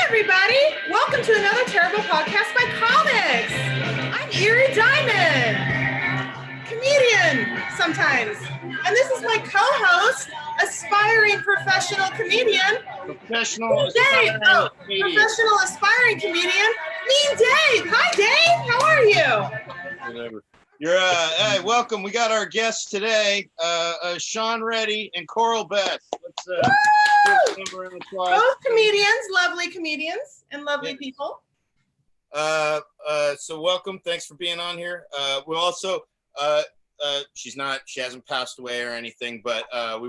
everybody. Welcome to another terrible podcast by comics. I'm Eerie Diamond, comedian sometimes. And this is my co-host, aspiring professional comedian, Professional aspiring comedian, Mean Dave. Hi, Dave. How are you? Whatever. You're hey, welcome. We got our guests today, Sean Reddy and Coral Beth. Let's both comedians, lovely comedians, and lovely people. So welcome. Thanks for being on here. We'll also she hasn't passed away or anything, but I'm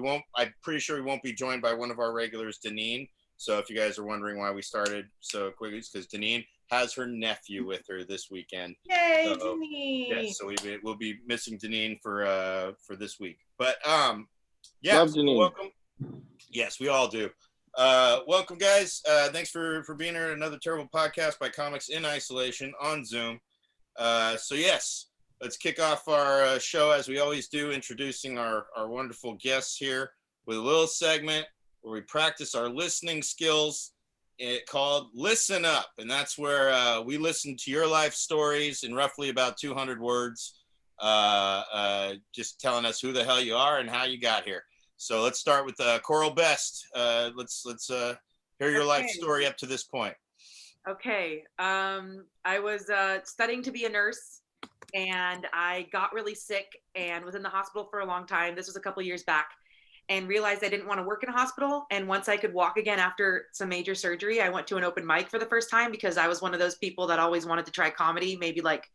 pretty sure we won't be joined by one of our regulars, Deneen. So if you guys are wondering why we started so quickly, it's because Deneen has her nephew with her this weekend. Yay, Deneen! Yeah, so we'll be missing Deneen for this week. But Love Deneen. Welcome. Yes, we all do. Welcome, guys. Thanks for being here at another terrible podcast by Comics in Isolation on Zoom. So yes, let's kick off our show as we always do, introducing our wonderful guests here with a little segment where we practice our listening skills. Called Listen Up, and that's where we listen to your life stories in roughly about 200 words, just telling us who the hell you are and how you got here. So let's start with Coral Best. Let's hear your life story up to this point. Okay. I was studying to be a nurse, and I got really sick and was in the hospital for a long time. This was a couple years back. And realized I didn't want to work in a hospital. And once I could walk again after some major surgery, I went to an open mic for the first time because I was one of those people that always wanted to try comedy. Maybe like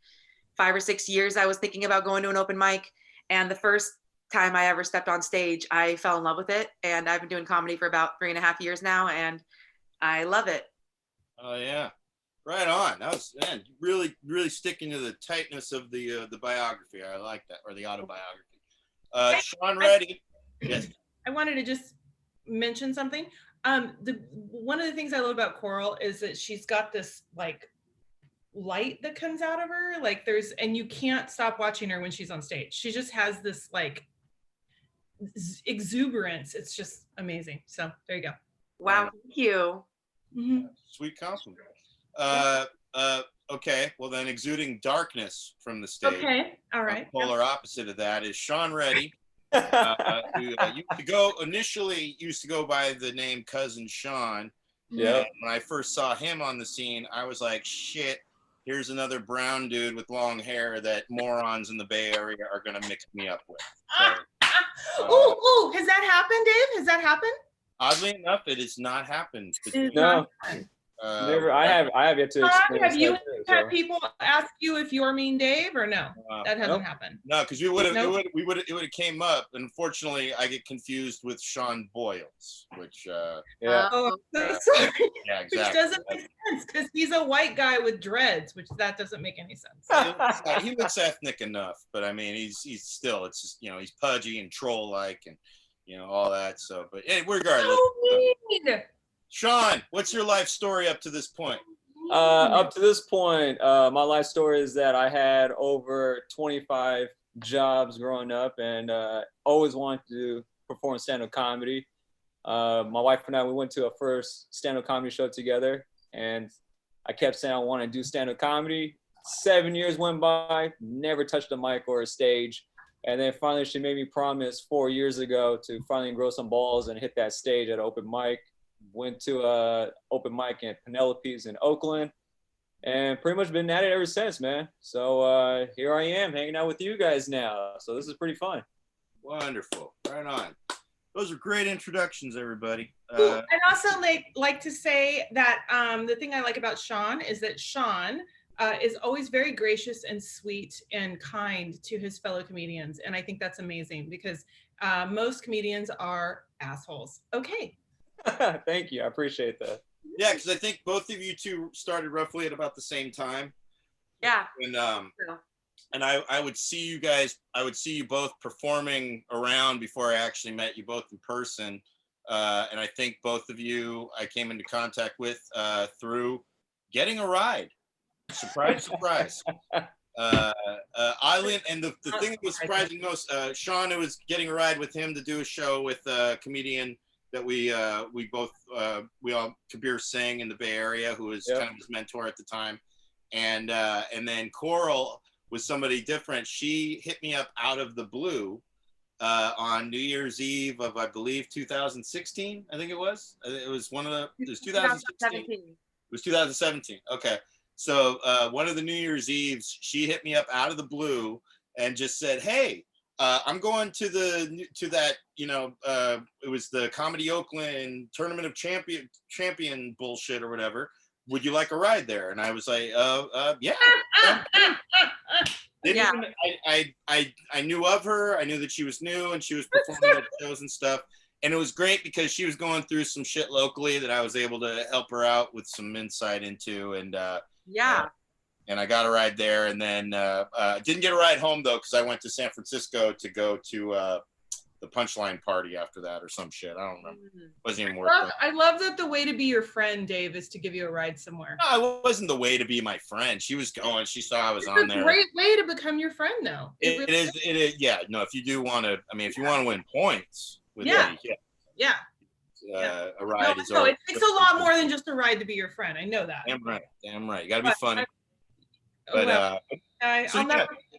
5 or 6 years I was thinking about going to an open mic. And the first time I ever stepped on stage, I fell in love with it. And I've been doing comedy for about 3.5 years now, and I love it. Oh yeah, right on. That was, man, really sticking to the tightness of the biography. I like that, or the autobiography. Sean Reddy. Yes. I wanted to just mention something. One of the things I love about Coral is that she's got this like light that comes out of her. Like and you can't stop watching her when she's on stage. She just has this like exuberance. It's just amazing. So there you go. Wow, thank you. Mm-hmm. Sweet compliment. Okay, well then, exuding darkness from the stage. Okay, all right. The polar opposite of that is Sean Reddy. Who used to go by the name Cousin Sean. Yeah. When I first saw him on the scene, I was like, shit, here's another brown dude with long hair that morons in the Bay Area are gonna mix me up with. So, has that happened, Dave? Has that happened? Oddly enough, it has not happened. No. Never. I have yet to experience have you that had people ask you if you're Mean Dave or no? That hasn't happened. No, because it would have came up. Unfortunately, I get confused with Sean Boyles, which Yeah. Oh, I'm so sorry. Yeah, exactly. Which doesn't make sense because he's a white guy with dreads, which that doesn't make any sense. He looks ethnic enough, but I mean, he's still, it's just, he's pudgy and troll-like and all that. So, but regardless. So mean. Sean, what's your life story up to this point? Up to this point, my life story is that I had over 25 jobs growing up, and always wanted to perform stand-up comedy. My wife and I, we went to a first stand-up comedy show together, and I kept saying I want to do stand-up comedy. 7 years went by, never touched a mic or a stage. And then finally she made me promise 4 years ago to finally grow some balls and hit that stage at an open mic. Went to a open mic in Penelope's in Oakland, and pretty much been at it ever since, man. So here I am hanging out with you guys now. So this is pretty fun. Wonderful. Right on. Those are great introductions, everybody. I'd also like to say that the thing I like about Sean is that Sean is always very gracious and sweet and kind to his fellow comedians. And I think that's amazing because most comedians are assholes. Okay. Thank you. I appreciate that. Yeah, because I think both of you two started roughly at about the same time. Yeah. And I would see you guys, I would see you both performing around before I actually met you both in person. And I think both of you I came into contact with through getting a ride. Surprise, surprise. Eileen, and the thing that was surprising most, Sean, it was getting a ride with him to do a show with comedian that we both we all Kabir Singh in the Bay Area, who was kind of his mentor at the time, and then Coral was somebody different. She hit me up out of the blue on New Year's Eve of, I believe, 2016. I think it was. It was one of the. It was 2016. It was 2017. Okay. So one of the New Year's Eves, she hit me up out of the blue and just said, "Hey, I'm going to that, it was the Comedy Oakland Tournament of Champion bullshit or whatever. Would you like a ride there?" And I was like, yeah. Even, I knew of her. I knew that she was new and she was performing at shows and stuff. And it was great because she was going through some shit locally that I was able to help her out with some insight into. And and I got a ride there, and then didn't get a ride home though because I went to San Francisco to go to the Punchline party after that or some shit. I don't remember. Wasn't even worth it. I love that the way to be your friend, Dave, is to give you a ride somewhere. No, it wasn't the way to be my friend. She was going. She saw I was on there. It's a great way to become your friend, though. It is. Yeah. No, if you do want to, I mean, if you want to win points with me, yeah. A ride is. No, it takes a lot more than just a ride to be your friend. I know that. Damn right. You got to be funny. But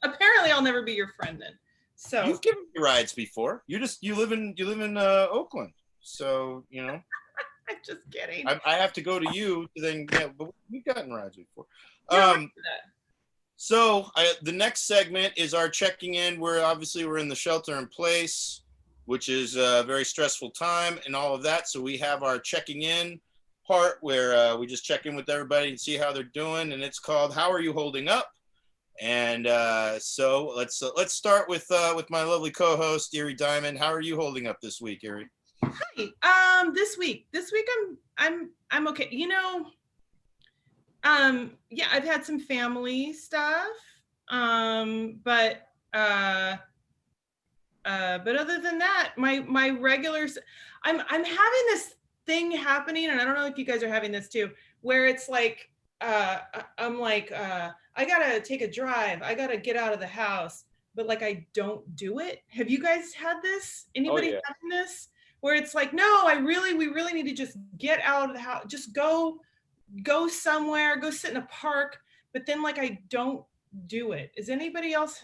apparently I'll never be your friend then. So you've given me rides before. You live in Oakland, so I'm just kidding. I have to go to you to then. Yeah, but we've gotten rides before. So the next segment is our checking in. We're in the shelter in place, which is a very stressful time and all of that. So we have our checking in part where we just check in with everybody and see how they're doing, and it's called "How Are You Holding Up?" And so let's start with my lovely co-host Eerie Diamond. How are you holding up this week, Eerie? Hi. This week I'm okay. I've had some family stuff. But other than that, my regulars, I'm having this thing happening, and I don't know if you guys are having this too, where it's like I'm like I gotta take a drive, I gotta get out of the house, but like I don't do it. Have you guys had this? Anybody having this? Where it's like, no, we really need to just get out of the house, just go somewhere, go sit in a park, but then like I don't do it. Is anybody else?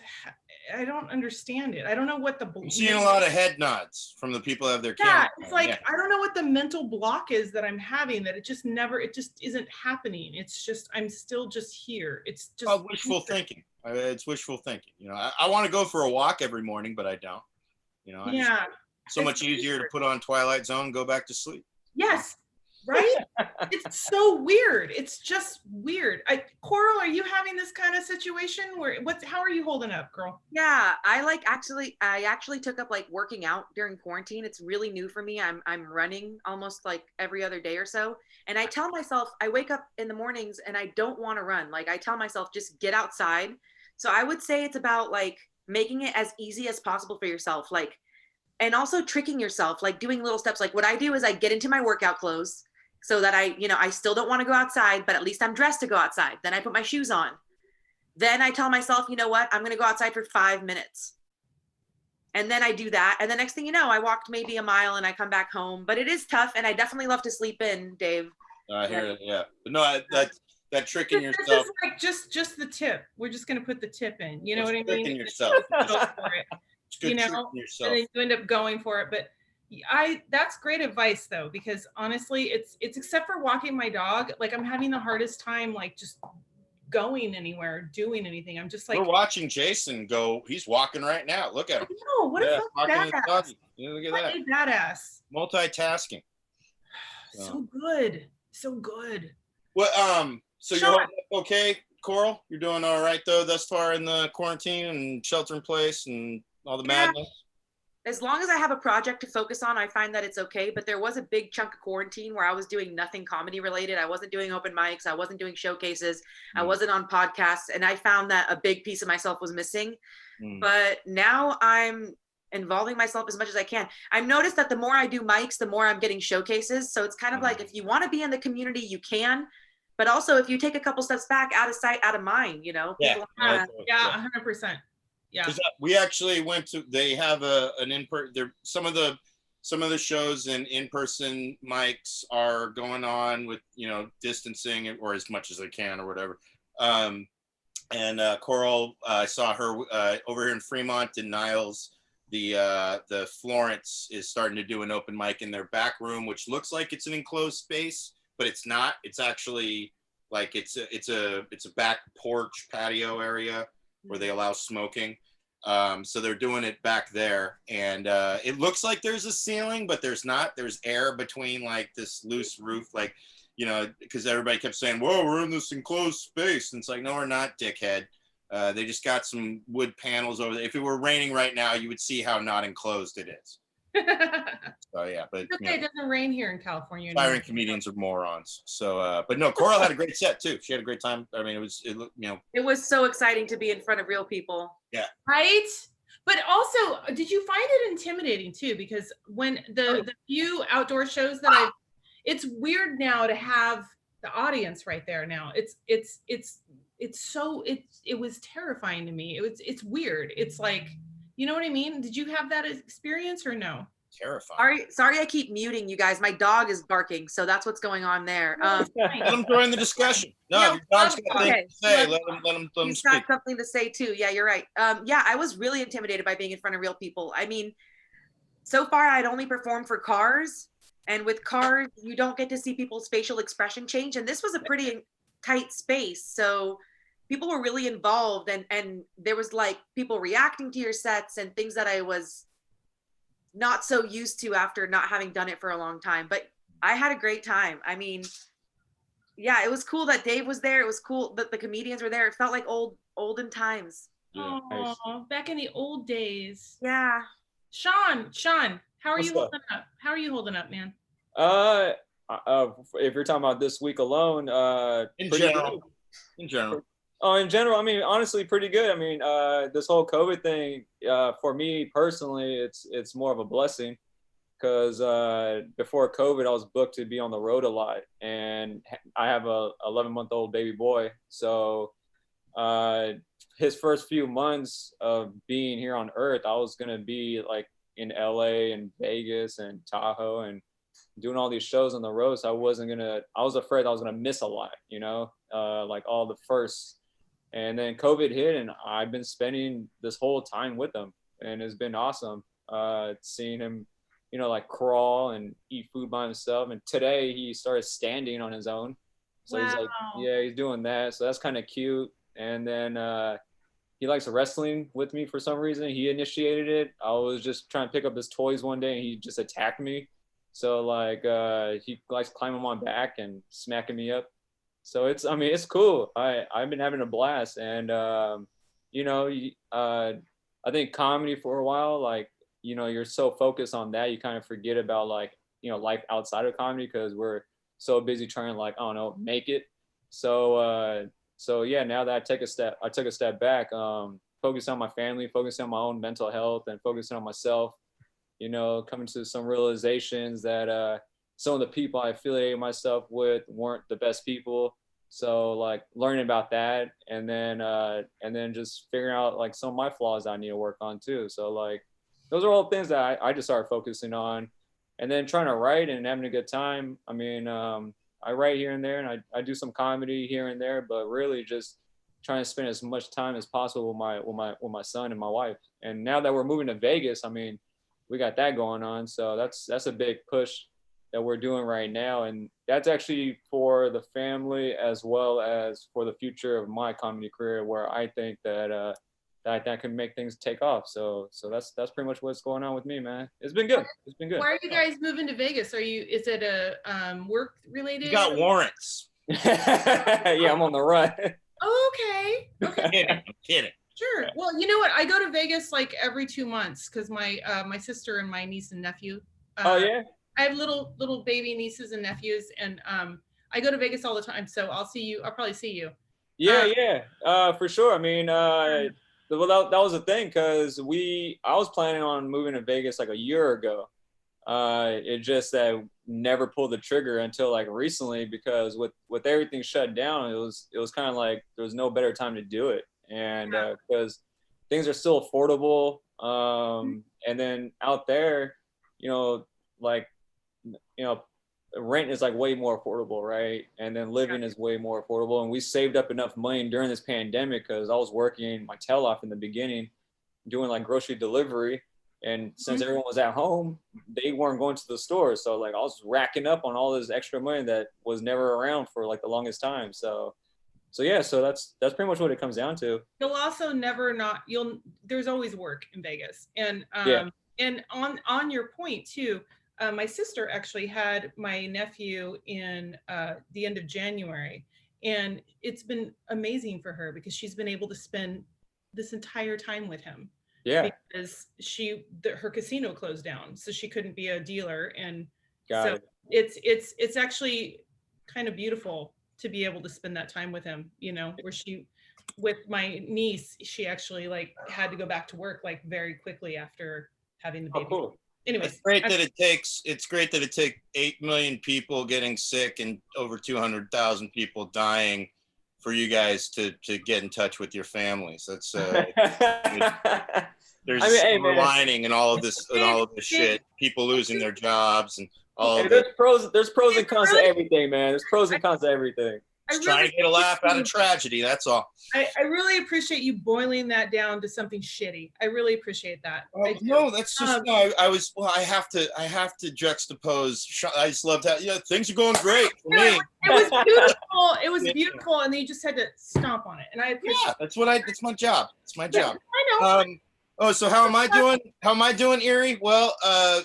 I don't understand it. I don't know what I'm seeing a lot of head nods from the people that have their camera. It's like I don't know what the mental block is that I'm having, that it just isn't happening. It's just I'm still just here. It's just wishful thinking. It's wishful thinking. I want to go for a walk every morning, but I don't. So much easier to put on Twilight Zone and go back to sleep. Yes. Right? It's so weird. It's just weird. Coral, are you having this kind of situation how are you holding up, girl? Yeah, I actually took up like working out during quarantine. It's really new for me. I'm running almost like every other day or so. And I tell myself, I wake up in the mornings and I don't want to run. Like I tell myself, just get outside. So I would say it's about like making it as easy as possible for yourself. Like, and also tricking yourself, like doing little steps. Like what I do is I get into my workout clothes, so that I still don't want to go outside, but at least I'm dressed to go outside. Then I put my shoes on. Then I tell myself, you know what? I'm going to go outside for 5 minutes. And then I do that. And the next thing you know, I walked maybe a mile and I come back home, but it is tough. And I definitely love to sleep in, Dave. I hear it. Yeah. But no, that tricking yourself. Just the tip. We're just going to put the tip in. You know what I mean? Tricking yourself. Go for it. And then you end up going for it. But that's great advice though, because honestly, it's except for walking my dog, like I'm having the hardest time like just going anywhere, doing anything. I'm just like, we're watching Jason go. He's walking right now. Look at him. No, what a badass. Look at that. Badass. Multitasking. So good. Well, so you're okay, Coral? You're doing all right though thus far in the quarantine and shelter in place and all the madness? As long as I have a project to focus on, I find that it's okay. But there was a big chunk of quarantine where I was doing nothing comedy related. I wasn't doing open mics. I wasn't doing showcases. I wasn't on podcasts. And I found that a big piece of myself was missing. But now I'm involving myself as much as I can. I've noticed that the more I do mics, the more I'm getting showcases. So it's kind of like if you want to be in the community, you can. But also if you take a couple steps back, out of sight, out of mind, Yeah, 100%. Yeah, we actually went to. They have an in-person. Some of the some of the shows and in-person mics are going on with, you know, distancing or as much as they can or whatever. And Coral, I saw her over here in Fremont and Niles. The Florence is starting to do an open mic in their back room, which looks like it's an enclosed space, but it's not. It's actually like it's a back porch patio area where they allow smoking. So they're doing it back there, and it looks like there's a ceiling, but there's not. There's air between like this loose roof, like, you know, because everybody kept saying, "Whoa, we're in this enclosed space," and it's like, no, we're not, dickhead. They just got some wood panels over there. If it were raining right now, you would see how not enclosed it is. So yeah, but It's okay, it doesn't rain here in California. Aspiring comedians are morons. So, but no, Coral had a great set too. She had a great time. I mean, it was so exciting to be in front of real people. Yeah. Right. But also, did you find it intimidating too? Because when the few outdoor shows that it's weird now to have the audience right there now. It was terrifying to me. It's weird. It's like, you know what I mean? Did you have that experience or no? Terrifying. Sorry, I keep muting you guys. My dog is barking, so that's what's going on there. Let him join the discussion. No, your dog's got things to say. Let him He's speak. got something to say too. Yeah, you're right. Yeah, I was really intimidated by being in front of real people. I mean, so far I'd only performed for Cars, and with Cars, you don't get to see people's facial expression change. And this was a pretty tight space, so people were really involved, and there was like people reacting to your sets and things that I was not so used to after not having done it for a long time. But I had a great time. I mean, yeah, it was cool that Dave was there. It was cool that the comedians were there. It felt like olden times. Yeah, nice. Back in the old days. Yeah. Sean, how are you holding up? How are you holding up, man? If you're talking about this week alone, in general. Oh, in general, I mean, honestly, pretty good. I mean, this whole COVID thing, for me personally, it's more of a blessing, because before COVID, I was booked to be on the road a lot, and I have a 11-month-old baby boy. So his first few months of being here on Earth, I was gonna be like in LA and Vegas and Tahoe and doing all these shows on the road. So I was afraid I was gonna miss a lot, you know, like all the firsts. And then COVID hit, and I've been spending this whole time with him, and it's been awesome. Seeing him, you know, like crawl and eat food by himself. And today he started standing on his own. So He's like, yeah, he's doing that. So that's kind of cute. And then he likes wrestling with me for some reason. He initiated it. I was just trying to pick up his toys one day, and he just attacked me. So like he likes climbing on my back and smacking me up. So it's cool. I've been having a blast, and you know, I think comedy for a while, like, you know, you're so focused on that, you kind of forget about, like, you know, life outside of comedy, because we're so busy trying to, like, I don't know, make it. So yeah, now that I took a step back, focus on my family, focus on my own mental health, and focusing on myself. You know, coming to some realizations that some of the people I affiliated myself with weren't the best people. So like learning about that, and then just figuring out like some of my flaws I need to work on too. So like those are all things that I just started focusing on, and then trying to write and having a good time. I mean, I write here and there, and I do some comedy here and there, but really just trying to spend as much time as possible with my son and my wife. And now that we're moving to Vegas, I mean, we got that going on. So that's a big push that we're doing right now, and that's actually for the family as well as for the future of my comedy career, where I think that that can make things take off. So that's pretty much what's going on with me, man. It's been good. Why are you guys moving to Vegas? Is it a work related? You got warrants. Yeah, I'm on the run. Oh, okay. I'm kidding. Sure. Well, you know what? I go to Vegas like every 2 months because my sister and my niece and nephew. Oh yeah. I have little baby nieces and nephews, and I go to Vegas all the time. So I'll probably see you. Yeah, for sure. I mean, well, that was the thing, because I was planning on moving to Vegas like a year ago. It just that never pulled the trigger until like recently, because with everything shut down, it was kind of like there was no better time to do it, and because things are still affordable, and then out there, you know, like, you know, rent is like way more affordable, right? And then living is way more affordable. And we saved up enough money during this pandemic because I was working my tail off in the beginning, doing like grocery delivery. And since everyone was at home, they weren't going to the store. So like I was racking up on all this extra money that was never around for like the longest time. So yeah, so that's pretty much what it comes down to. You'll also never not, there's always work in Vegas. And and on your point too, my sister actually had my nephew in the end of January, and it's been amazing for her because she's been able to spend this entire time with him. Yeah. Because her casino closed down, so she couldn't be a dealer, and Got it's actually kind of beautiful to be able to spend that time with him. You know, where with my niece, she actually like had to go back to work like very quickly after having the baby. Oh, cool. Anyways, it's great that it takes 8 million people getting sick and over 200,000 people dying for you guys to get in touch with your families. That's there's a silver lining in all of this shit. People losing their jobs and all of there's pros and cons to everything, man. There's pros and cons to everything. Just trying to get a laugh out of tragedy. That's all. I really appreciate you boiling that down to something shitty. I really appreciate that. No, that's just I have to juxtapose. I just loved how things are going great for me. It was beautiful. It was beautiful, and then you just had to stomp on it. And I appreciate that's my job. It's my job. I know. So how am I doing? How am I doing, Eerie? Well,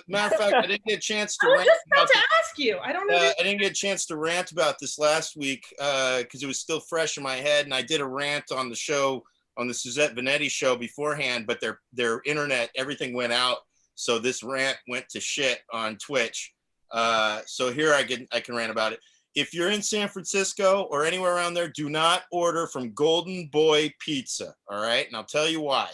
matter of fact, I didn't get a chance to. I was just about to ask you. I don't know. I didn't get a chance to rant about this last week because it was still fresh in my head, and I did a rant on the show, on the Suzette Vanetti show beforehand, but their internet, everything went out, so this rant went to shit on Twitch. So here I can rant about it. If you're in San Francisco or anywhere around there, do not order from Golden Boy Pizza. All right, and I'll tell you why.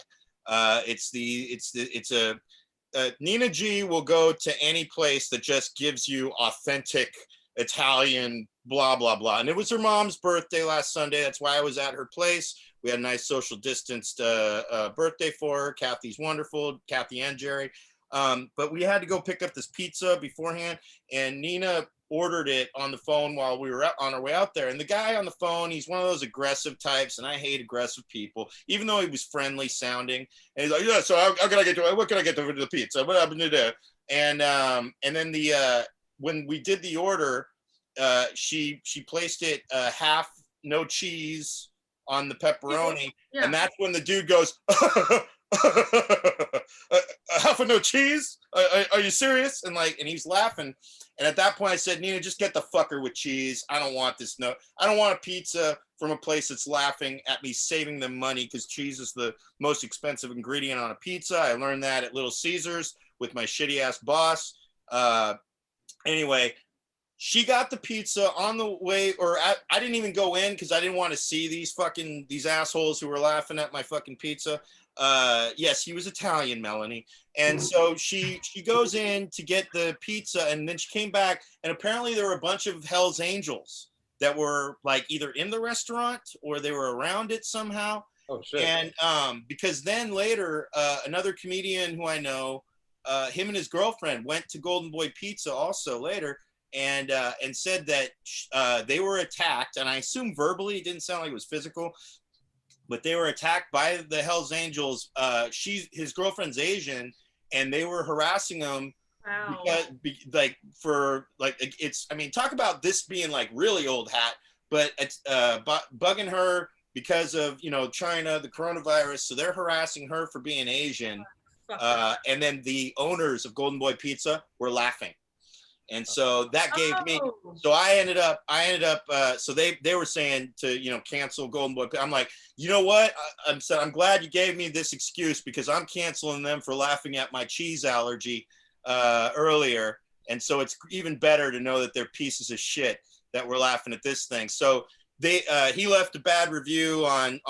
Nina G will go to any place that just gives you authentic Italian blah blah blah, and it was her mom's birthday last Sunday. That's why I was at her place. We had a nice social distanced birthday for her. Kathy's wonderful, Kathy and Jerry, but we had to go pick up this pizza beforehand, and Nina ordered it on the phone while we were on our way out there. And the guy on the phone, he's one of those aggressive types, and I hate aggressive people, even though he was friendly sounding. And he's like, yeah, so what can I get to the pizza? What happened to that? And then when we did the order, she placed it half no cheese on the pepperoni. Yeah. And that's when the dude goes, half of no cheese? Are you serious? And he's laughing. And at that point I said, Nina, just get the fucker with cheese. I don't want this. No, I don't want a pizza from a place that's laughing at me saving them money, because cheese is the most expensive ingredient on a pizza. I learned that at Little Caesars with my shitty ass boss. Anyway, she got the pizza on the way, or I didn't even go in because I didn't want to see these assholes who were laughing at my fucking pizza. Yes, he was Italian, Melanie. And so she goes in to get the pizza, and then she came back, and apparently there were a bunch of Hell's Angels that were like either in the restaurant or they were around it somehow. Oh shit. And because then later another comedian who I know, him and his girlfriend went to Golden Boy Pizza also later, and said that they were attacked, and I assume verbally. It didn't sound like it was physical, but they were attacked by the Hell's Angels. His girlfriend's Asian, and they were harassing him. Wow. Because talk about this being like really old hat, but it's bugging her because of China, the coronavirus. So they're harassing her for being Asian, and then the owners of Golden Boy Pizza were laughing. And so that gave me, so I ended up, so they were saying to, cancel Golden Boy. I'm like, you know what? I'm glad you gave me this excuse, because I'm canceling them for laughing at my cheese allergy earlier. And so it's even better to know that they're pieces of shit that were laughing at this thing. So he left a bad review on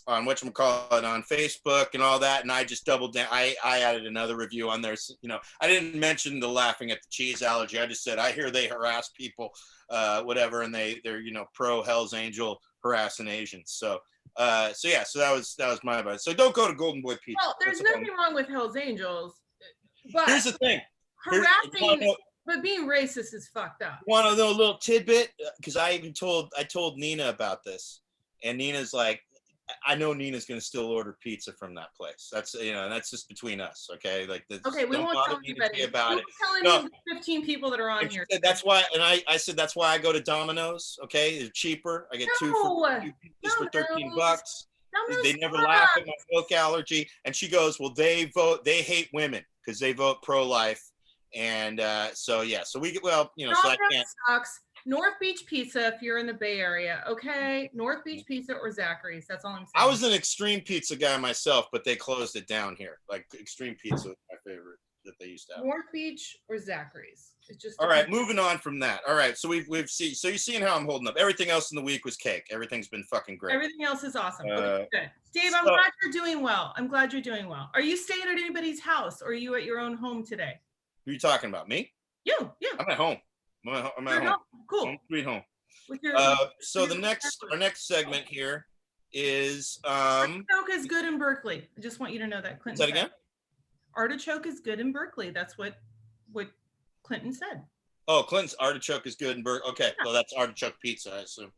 whatchamacallit, on Facebook and all that, and I just doubled down. I added another review on there. I didn't mention the laughing at the cheese allergy. I just said, I hear they harass people, whatever, and they're pro Hell's Angel harassing Asians. So that was my advice. So don't go to Golden Boy Pizza. Well, there's nothing wrong with Hell's Angels, but here's the thing. harassing, but being racist is fucked up. Want to know a little tidbit? Because I told Nina about this, and Nina's like, I know Nina's gonna still order pizza from that place. That's that's just between us, okay? Like, okay, we won't tell anybody about it. Telling you 15 people that are on here. That's why, and I said that's why I go to Domino's. Okay, they're cheaper. I get two pizzas for $13. They never laugh at my milk allergy. And she goes, well, they hate women because they vote pro-life. And so we get, so I can't. Sucks. North Beach Pizza, if you're in the Bay Area, okay? North Beach Pizza or Zachary's, that's all I'm saying. I was an Extreme Pizza guy myself, but they closed it down here. Like, Extreme Pizza was my favorite that they used to have. North Beach or Zachary's. It's just all right, moving on from that. All right, so we've seen, so you're seeing how I'm holding up. Everything else in the week was cake. Everything's been fucking great. Everything else is awesome. Okay, good. Dave, I'm glad you're doing well. I'm glad you're doing well. Are you staying at anybody's house or are you at your own home today? Who are you talking about? Me? You, yeah. I'm at home. I'm at home. Cool. Home, sweet home. Your, so our next segment here is artichoke is good in Berkeley. I just want you to know that. Clinton. Say that again? Artichoke is good in Berkeley. That's what Clinton said. Oh, Clinton's artichoke is good in Berkeley. Okay, yeah. Well, that's artichoke pizza, I assume.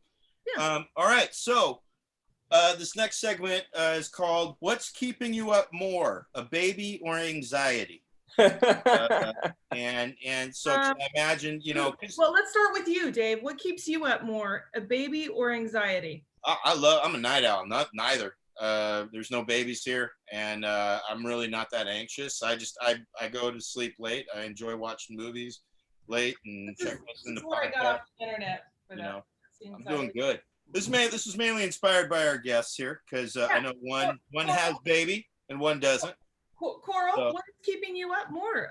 Yeah. All right, so this next segment is called "What's Keeping You Up More, a Baby or Anxiety?" and so I imagine, well, let's start with you, Dave. What keeps you up more, a baby or anxiety? I'm a night owl, not neither. There's no babies here, and I'm really not that anxious. I go to sleep late. I enjoy watching movies late and listening to podcasts. I got off the internet for that. I'm doing good. This is mainly inspired by our guests here, because I know one has baby and one doesn't. Coral, what is keeping you up more?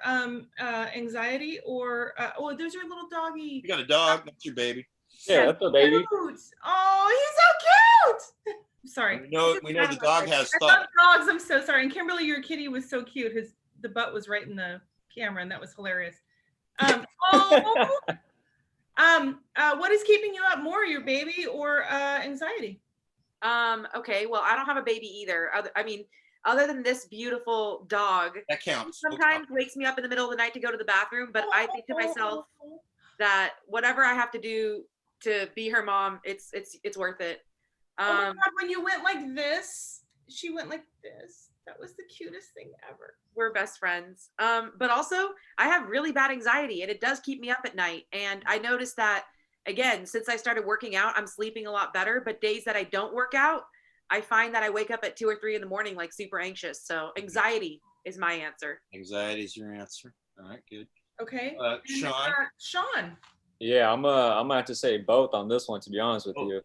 Anxiety or there's your little doggy. You got a dog, that's your baby. Yeah, that's a baby. Cute. Oh, he's so cute. Sorry. We know the dog has thoughts. I love dogs. I'm so sorry. And Kimberly, your kitty was so cute. The butt was right in the camera, and that was hilarious. What is keeping you up more, your baby or anxiety? Okay, well, I don't have a baby either. Other than this beautiful dog, that counts. Sometimes wakes me up in the middle of the night to go to the bathroom, but I think to myself that whatever I have to do to be her mom, it's worth it. Oh my God, when you went like this, she went like this. That was the cutest thing ever. We're best friends. But also, I have really bad anxiety, and it does keep me up at night. And I noticed that, again, since I started working out, I'm sleeping a lot better. But days that I don't work out, I find that I wake up at 2 or 3 in the morning, like super anxious. So anxiety is my answer. Anxiety is your answer. All right, good. Okay. Sean. Sean. Yeah, I'm gonna have to say both on this one, to be honest with you,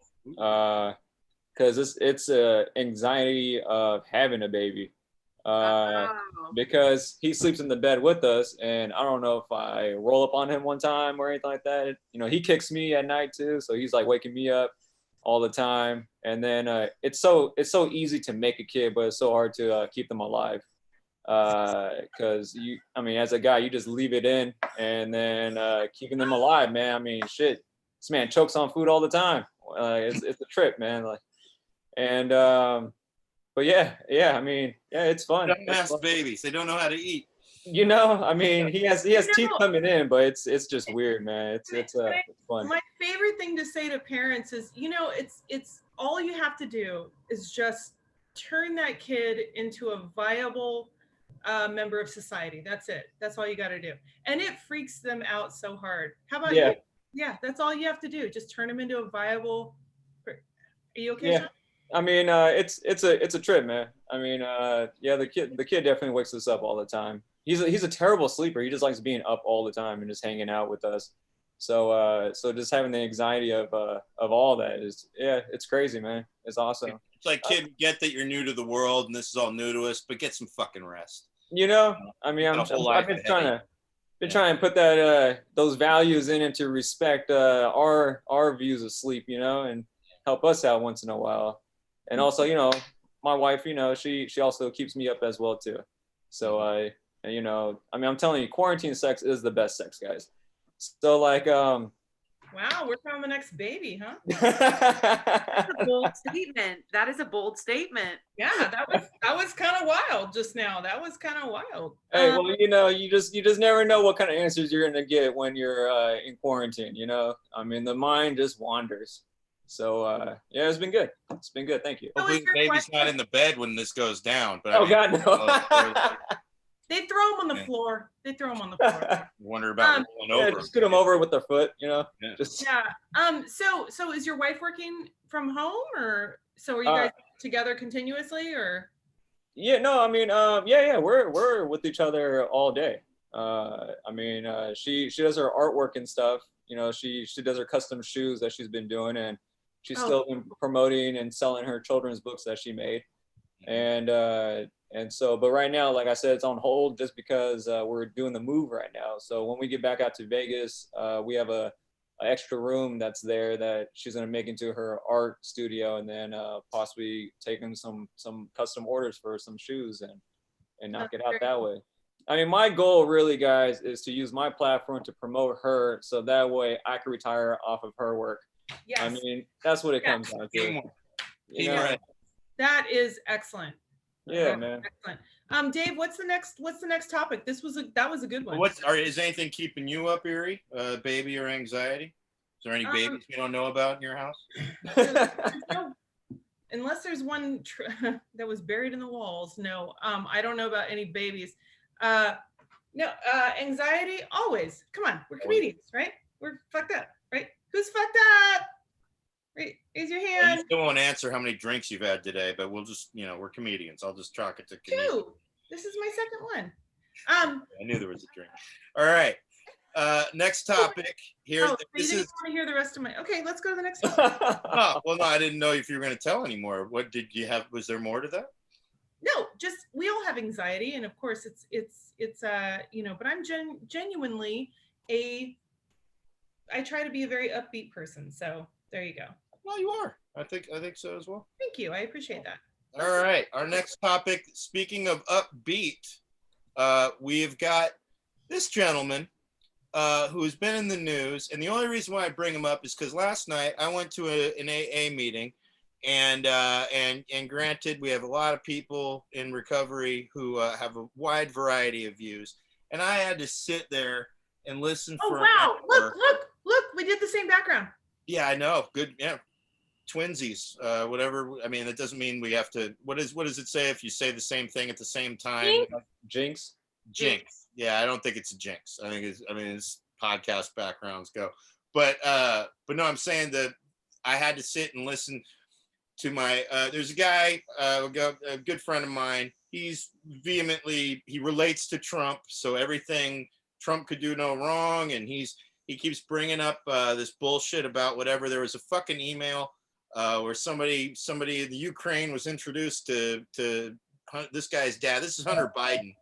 because it's anxiety of having a baby, because he sleeps in the bed with us, and I don't know if I roll up on him one time or anything like that. He kicks me at night too, so he's like waking me up all the time. And then it's so easy to make a kid, but it's so hard to keep them alive, because as a guy, you just leave it in, and then keeping them alive, man. Shit, this man chokes on food all the time. It's a trip, man. But yeah, it's fun. Don't ask babies; they don't know how to eat. He has teeth coming in, but it's just weird, man. It's fun. My favorite thing to say to parents is, it's all you have to do is just turn that kid into a viable member of society. That's it. That's all you got to do. And it freaks them out so hard. How about you? Yeah, that's all you have to do. Just turn them into a viable. Are you okay, Yeah. Sean? It's a trip, man. The kid definitely wakes us up all the time. He's a terrible sleeper. He just likes being up all the time and just hanging out with us. So just having the anxiety of all that it's crazy, man. It's awesome. It's like, kid, get that you're new to the world and this is all new to us, but get some fucking rest. I've been trying to put that those values into respect our views of sleep, and help us out once in a while. And also, my wife, she also keeps me up as well too. So I'm telling you, quarantine sex is the best sex, guys. So Wow, working on the next baby, huh? That's a bold statement. That is a bold statement. Yeah, that was kind of wild just now. That was kind of wild. Hey, well, you just never know what kind of answers you're gonna get when you're in quarantine. I mean, the mind just wanders. So yeah, it's been good. It's been good. Thank you. So Hopefully is the your baby's not question- in the bed when this goes down. But Oh I mean, God, no. They throw them on the Yeah. floor. They throw them on the floor. wonder about rolling Yeah, over. just scoot them over with their foot. Yeah. Just Yeah. So is your wife working from home, or so are you guys together continuously, or? yeah, no, I mean, yeah, we're with each other all day. I mean, she does her artwork and stuff. She does her custom shoes that she's been doing, and she's still been promoting and selling her children's books that she made. And so, but right now, like I said, it's on hold just because we're doing the move right now. So when we get back out to Vegas, we have a extra room that's there that she's gonna make into her art studio, and then possibly taking some custom orders for some shoes and knock it out that way. I mean, my goal really, guys, is to use my platform to promote her, so that way I can retire off of her work. Yes. I mean, that's what it comes down to. Teamwork. That is excellent. Yeah, man. Excellent. Dave, what's the next topic? That was a good one. Is anything keeping you up, Eerie? Baby or anxiety? Is there any babies you don't know about in your house? Unless there's one that was buried in the walls. No, I don't know about any babies. No, anxiety always. Come on, we're comedians, right? We're fucked up, right? Who's fucked up? Raise your hand. Well, you still won't answer how many drinks you've had today, but we'll just, we're comedians. I'll just chalk it to comedians. 2. This is my second one. I knew there was a drink. All right. Next topic here. Oh, you didn't want to hear the rest of my. Okay, let's go to the next one. No, I didn't know if you were going to tell anymore. What did you have? Was there more to that? No, just we all have anxiety, and of course it's but I'm genuinely I try to be a very upbeat person. So there you go. Well, you are. I think so as well. Thank you. I appreciate that. All right. Our next topic, speaking of upbeat, we've got this gentleman who's been in the news. And the only reason why I bring him up is because last night I went to an AA meeting, and granted, we have a lot of people in recovery who have a wide variety of views. And I had to sit there and listen for an hour. Look, we did the same background. Yeah, I know. Good. Yeah. Twinsies, whatever. I mean, that doesn't mean we have to. What does it say if you say the same thing at the same time? Jinx. Yeah, I don't think it's a jinx. I think it's podcast backgrounds go. But no, I'm saying that I had to sit and listen to my. There's a guy, a good friend of mine. He relates to Trump, so everything Trump could do no wrong, and he keeps bringing up this bullshit about whatever. There was a fucking email where somebody in the Ukraine was introduced to this guy's dad. This is Hunter Biden,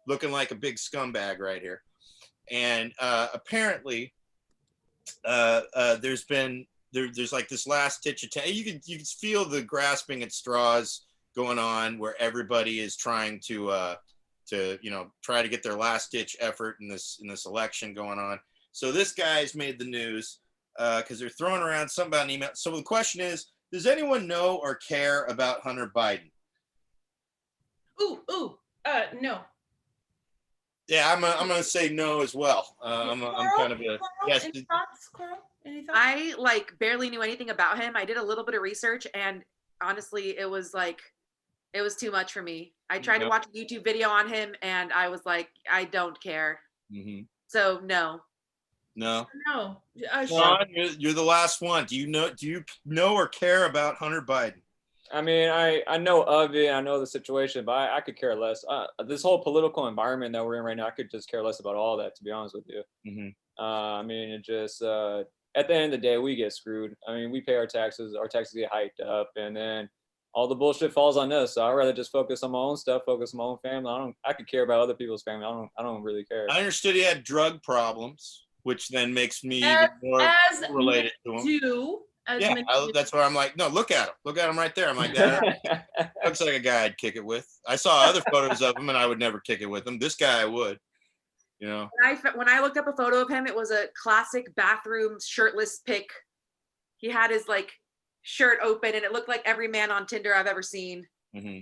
looking like a big scumbag right here. And apparently there's like this last ditch attempt. You can feel the grasping at straws going on, where everybody is trying to try to get their last ditch effort in this election going on. So this guy's made the news because they're throwing around something about an email. So the question is, does anyone know or care about Hunter Biden? No. Yeah, I'm gonna say no as well. I'm kind of a yes. Any thoughts, Coral? Any thoughts? I barely knew anything about him. I did a little bit of research, and honestly, it was too much for me. I tried to watch a YouTube video on him, and I was like, I don't care. Mm-hmm. So no. Sean, you're the last one. Do you know or care about Hunter Biden? I mean, I know of it. I know the situation, but I could care less. This whole political environment that we're in right now, I could just care less about all that, to be honest with you. Mm-hmm. I mean, it just at the end of the day, we get screwed. I mean, we pay our taxes get hiked up, and then all the bullshit falls on us. So I'd rather just focus on my own stuff, focus on my own family. I could care about other people's family. I don't really care. I understood he had drug problems, which then makes me even more related to him. That's where I'm like, no, look at him right there. I'm like, that looks like a guy I'd kick it with. I saw other photos of him, and I would never kick it with him. This guy I would. You know. When I looked up a photo of him, it was a classic bathroom shirtless pic. He had his like shirt open, and it looked like every man on Tinder I've ever seen. Mm-hmm.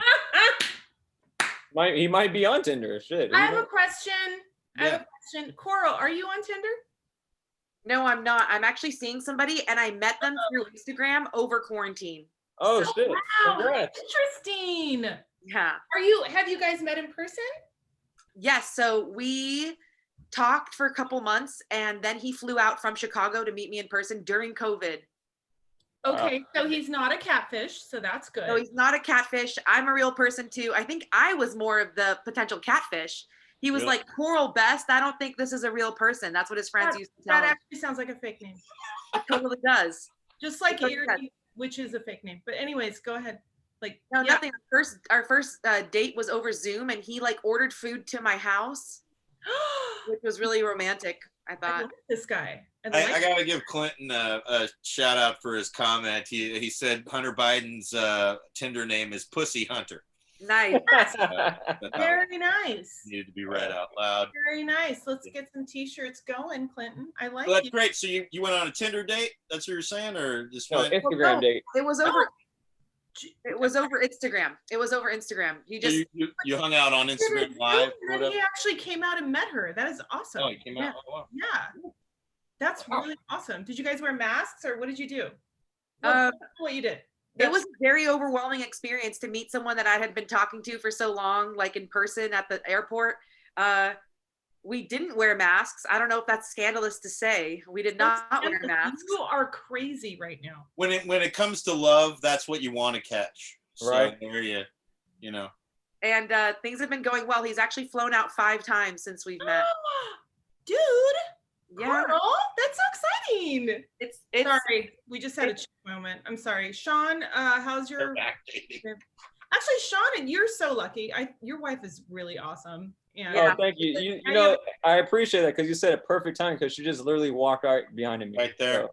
He might be on Tinder. Shit. I have a question. Coral, are you on Tinder? No, I'm not. I'm actually seeing somebody, and I met them through Instagram over quarantine. Oh shit! Wow, Congrats. interesting. Yeah. Have you guys met in person? Yes. So we talked for a couple months, and then he flew out from Chicago to meet me in person during COVID. Okay, so he's not a catfish, so that's good. No, he's not a catfish. I'm a real person too. I think I was more of the potential catfish. He was like, Coral Best, I don't think this is a real person. That's what his friends used to tell him. That actually sounds like a fake name. It totally does. Just like Eerie, which is a fake name. But anyways, go ahead. Like, no, nothing. Our first date was over Zoom, and he like ordered food to my house, which was really romantic. I thought. I like this guy. I gotta give Clinton a shout out for his comment. He said Hunter Biden's Tinder name is Pussy Hunter. Nice. Very nice. Needed to be read out loud. Very nice. Let's get some t-shirts going, Clinton. I like Well, that's great. So you went on a Tinder date? That's what you're saying, or just Instagram date? It was over. It was over Instagram. It was over Instagram. You just you hung out on Instagram Live. And then he actually came out and met her. That is awesome. Oh, he came out. Oh, wow. Yeah, that's really awesome. Did you guys wear masks, or what did you do? What you did? It was a very overwhelming experience to meet someone that I had been talking to for so long, like in person at the airport. We didn't wear masks. I don't know if that's scandalous to say. We did not wear masks. You are crazy right now. When it comes to love, that's what you want to catch. Right. So there you know. And things have been going well. He's actually flown out 5 times since we've met. Dude. Yeah. Girl, that's so exciting. It's sorry. We just had a chick moment. I'm sorry. Sean, how's your Actually, Sean, you're so lucky. Your wife is really awesome. Yeah. Oh, thank you. You know, I appreciate that because you said it perfect time because she just literally walked right behind me. Right there. So,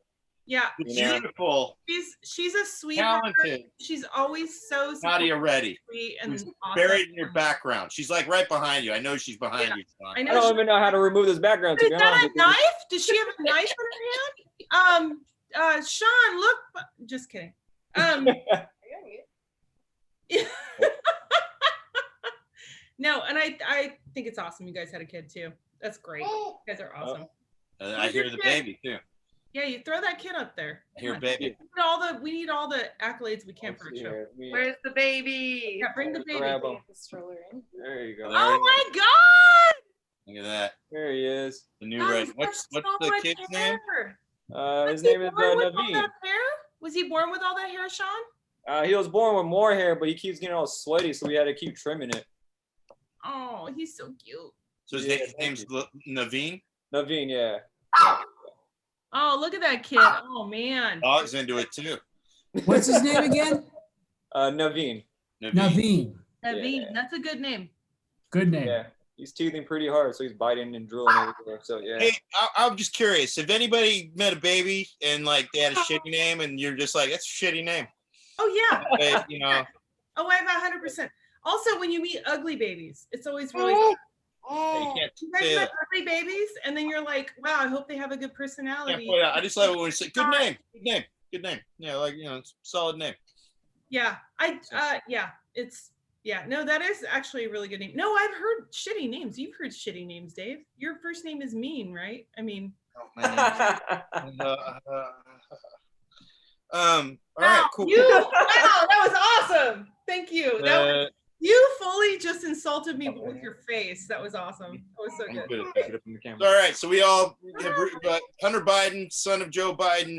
yeah. Beautiful. She's a sweetheart. Talented. She's always so Nadia Reddy. Sweet and awesome. Buried in your background. She's like right behind you. I know she's behind you, Sean. I don't even know how to remove this background. Is that a knife? Does she have a knife in her hand? Sean, look. Just kidding. No, and I think it's awesome you guys had a kid too. That's great. You guys are awesome. I hear the baby too. Yeah, you throw that kid up there. I hear baby. We need all the accolades we can for a show. Where's the baby? Yeah, bring the baby. There you go. Oh my God! Look at that. There he is. The new Reddy. What's the kid's name? His name is Naveen. Was he born with all that hair, Sean? He was born with more hair, but he keeps getting all sweaty, so we had to keep trimming it. Oh, he's so cute. So his name's Naveen? Naveen, yeah. Oh, look at that kid. Oh, man. Dog's into it too. What's his name again? Naveen. Naveen. Naveen. That's a good name. Good name. Yeah. He's teething pretty hard, so he's biting and drooling everywhere. So yeah. Hey, I'm just curious. If anybody met a baby and like they had a shitty name, and you're just like, that's a shitty name. Oh yeah. You know. Oh, I have 100%. Also, when you meet ugly babies, it's always really. You guys met ugly babies, and then you're like, wow, I hope they have a good personality. I just love it when you say, good name. Yeah, like it's a solid name. Yeah, no, that is actually a really good name. No, I've heard shitty names. You've heard shitty names, Dave. Your first name is Mean, right? I mean. Oh, man. All right, cool. Wow, that was awesome. Thank you. You fully just insulted me with your face. That was awesome. That was so good. All right, so we all have Hunter Biden, son of Joe Biden.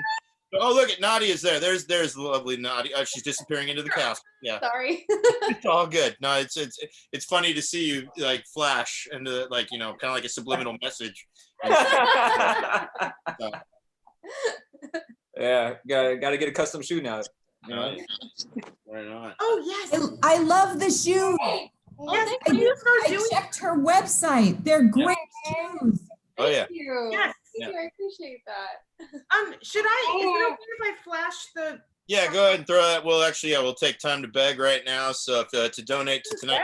Oh, look at Nadia's there. There's the lovely Nadia. She's disappearing into the castle. Yeah. Sorry. It's all good. No, it's funny to see you like flash and like kind of like a subliminal message. Yeah, gotta get a custom shoe now. Right on. Oh yes. I love the shoes. Yes, I checked her website. They're great shoes. Oh yeah. Thank you. Yes. Thank you. I appreciate that. Is it okay if I flash Yeah, go ahead and throw that. Well, actually, yeah, we'll take time to beg right now. So if, to donate to tonight,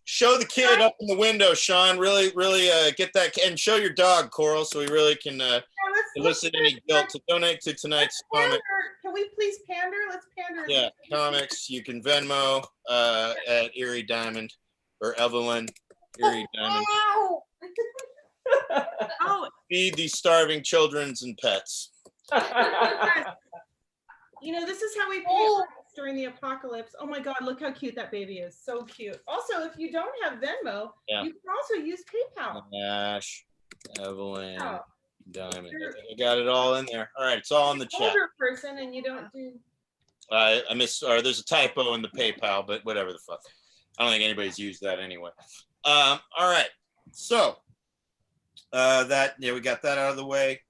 show the kid up in the window, Sean. Really, really get that, and show your dog, Coral, so we really can elicit any guilt to donate to tonight's comic. Can we please pander? Let's pander. Yeah, comics. You can Venmo at Eerie Diamond or Evelyn Eerie Diamond. Oh, Feed these starving children and pets. you know, this is how we pay during the apocalypse. Oh my God, look how cute that baby is. So cute. Also, if you don't have Venmo, you can also use PayPal. Ash, Evelyn, Oh. Diamond. I got it all in there. All right, it's all in the chat. Older person, and you don't do. I missed, or there's a typo in the PayPal, but whatever the fuck. I don't think anybody's used that anyway. All right, so we got that out of the way.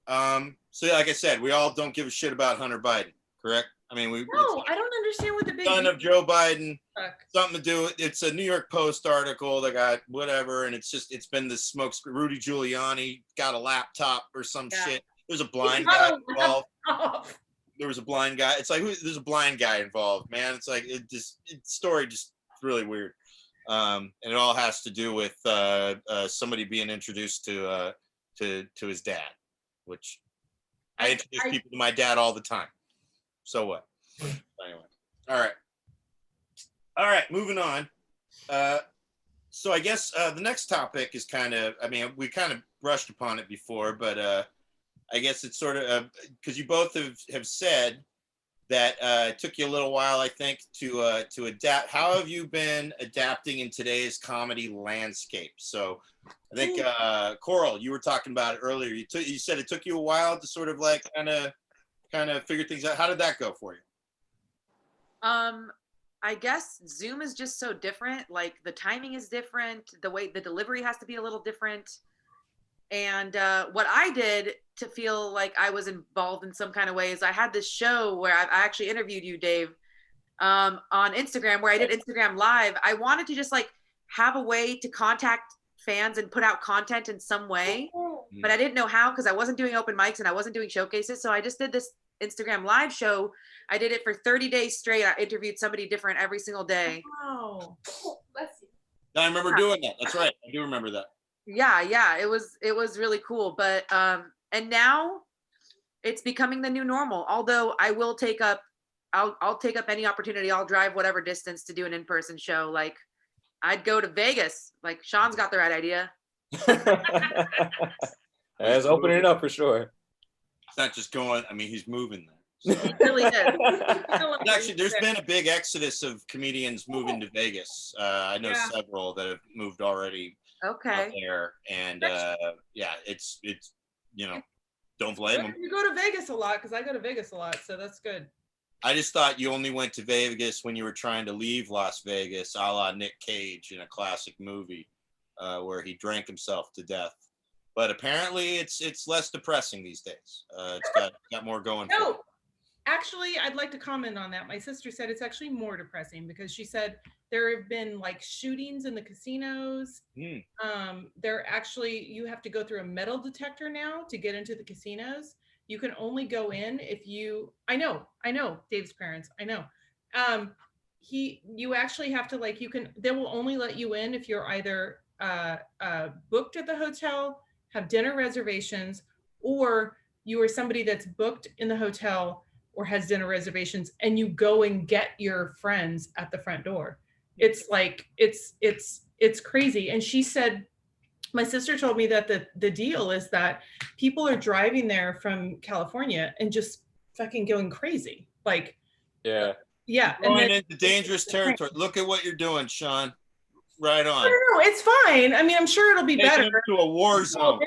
So yeah, like I said, we all don't give a shit about Hunter Biden, correct? I mean, No, I don't understand what the big son of Joe Biden, fuck. something to do with. It's a New York Post article that got whatever, and it's been this smoke. Rudy Giuliani got a laptop or some shit. There's a blind guy involved. There was a blind guy. It's like there's a blind guy involved, man. It's like story just really weird, and it all has to do with somebody being introduced to his dad, which I introduce people to my dad all the time. So what? Anyway, all right, moving on. So I guess the next topic is kind of, I mean, we kind of brushed upon it before, but I guess it's sort of, because you both have said that it took you a little while, I think, to adapt. How have you been adapting in today's comedy landscape? So I think, Coral, you were talking about it earlier. You said it took you a while to sort of like kind of figure things out. How did that go for you? I guess Zoom is just so different. Like the timing is different. The way the delivery has to be a little different. And what I did to feel like I was involved in some kind of way is I had this show where I actually interviewed you, Dave, on Instagram, where I did Instagram Live. I wanted to just like have a way to contact fans and put out content in some way, but I didn't know how because I wasn't doing open mics and I wasn't doing showcases. So I just did this Instagram Live show. I did it for 30 days straight. I interviewed somebody different every single day. Oh, bless you. I remember doing that. That's right. I do remember that. Yeah, it was really cool. But and now it's becoming the new normal. Although I will take up, I'll take up any opportunity. I'll drive whatever distance to do an in-person show. Like I'd go to Vegas. Like Sean's got the right idea. It's opening it up for sure. It's not just going. I mean, he's moving there. So. He really did. Actually, there's been a big exodus of comedians moving to Vegas. I know several that have moved already. Okay. There and it's don't blame them. You go to Vegas a lot because I go to Vegas a lot, so that's good. I just thought you only went to Vegas when you were trying to leave Las Vegas, a la Nick Cage in a classic movie where he drank himself to death. But apparently, it's less depressing these days. It's got more going for it. Actually, I'd like to comment on that. My sister said it's actually more depressing because she said there have been like shootings in the casinos. They're actually, you have to go through a metal detector now to get into the casinos. You can only go in if you, I know, Dave's parents, I know. You actually have to like, they will only let you in if you're either booked at the hotel, have dinner reservations, or you are somebody that's booked in the hotel or has dinner reservations and you go and get your friends at the front door. It's like, it's crazy. And she said, my sister told me that the deal is that people are driving there from California and just fucking going crazy. Like, yeah. Going into dangerous territory. Look at what you're doing, Sean. Right on. No, it's fine. I mean, I'm sure it'll be better. To a war zone.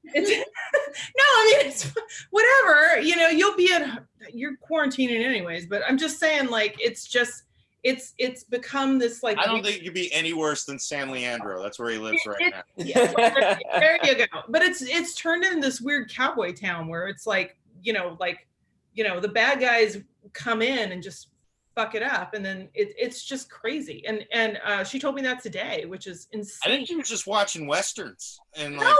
It's whatever. You know, you're quarantining anyways. But I'm just saying, like, it's become this like. I don't think you'd be any worse than San Leandro. That's where he lives right now. Yeah, there you go. But it's turned into this weird cowboy town where it's like, the bad guys come in and just fuck it up, and then it's just crazy. And she told me that today, which is insane. I think she was just watching westerns and like